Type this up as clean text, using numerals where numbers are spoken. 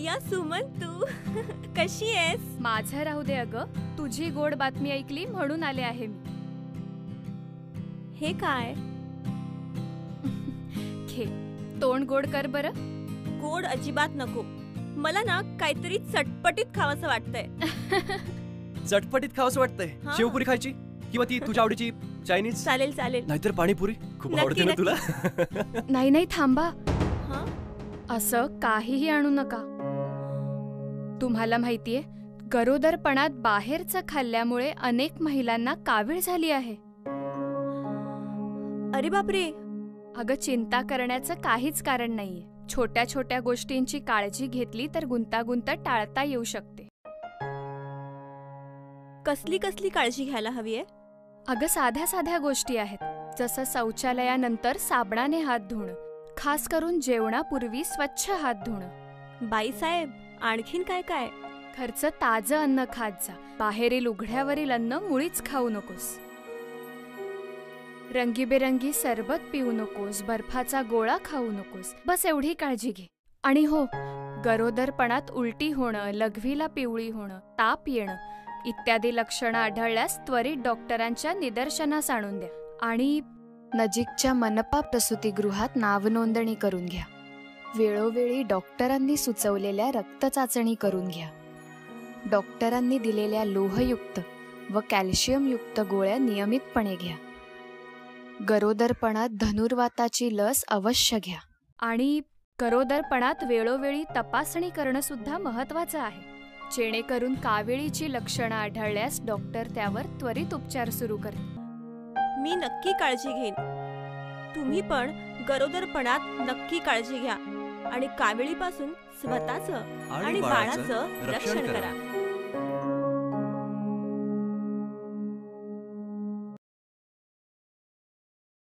अय्या सुमन, तू कशी आहेस? माझं राहू दे अगं, तुझी गोड बातमी ऐकली म्हणून आले आहे मी. हे काय? घे, तोंड गोड कर बरं. गोड अजिबात नको. मला ना काहीतरी चटपटीत खावंसं वाटतंय. चटपटीत खावंसं वाटतंय? हा. शेवपुरी खायची किंवा ती तुझ्या आवडीची चायनीज? चालेल चालेल. नाहीतर पाणीपुरी खूप नक्की, आवडते ना तुला. नाही नाही थांबा, हा? असं काहीही आणू नका. तुम्हाला माहितीये, गरोदरपणात बाहेरचं खाल्ल्यामुळे अनेक महिलांना कावीळ झाली आहे. अरे बापरे. अगं, चिंता करण्याचं काहीच कारण नाहीये. छोट्या छोट्या गोष्टींची काळजी घेतली तर गुंतागुंत टाळता येऊ शकते. कसली कसली काळजी घ्यायला हवी आहे? अगं, साध्या साध्या गोष्टी आहेत, जसं शौचालयानंतर साबणाने हात धुणं, खास करून जेवणापूर्वी स्वच्छ हात धुणं. बाईसाहेब, आणखीन काय काय? घरचं ताजं अन्न खात जा. बाहेरील उघड्यावरील अन्न मुळीच खाऊ नकोस. रंगीबेरंगी सरबत पिऊ नकोस, बर्फाचा गोळा खाऊ नकोस. बस एवढी काळजी घे. आणि हो, गरोदरपणात उलटी होणं, लघवीला पिवळी होणं, ताप येणं इत्यादी लक्षणं आढळल्यास त्वरित डॉक्टरांच्या निदर्शनास आणून द्या. आणि नजीकच्या मनपा प्रसूतिगृहात नावनोंदणी करून घ्या. वेळोवेळी डॉक्टरांनी सुचवलेल्या रक्तचाचणी करून घ्या. डॉक्टरांनी दिलेल्या लोहयुक्त व कॅल्शियमयुक्त गोळ्या नियमितपणे घ्या. गरोदरपणात धनुर्वाताची लस अवश्य घ्या. आणि गरोदरपणात वेळोवेळी तपासणी करणं सुद्धा महत्त्वाचं आहे, जेणेकरून काविळीची लक्षणं आढळल्यास डॉक्टर त्यावर त्वरित उपचार सुरू करतील. मी नक्की काळजी घेईन. तुम्ही पण गरोदरपणात नक्की काळजी घ्या आणि काविळीपासून स्वतःचं आणि बाळाचं रक्षण करा.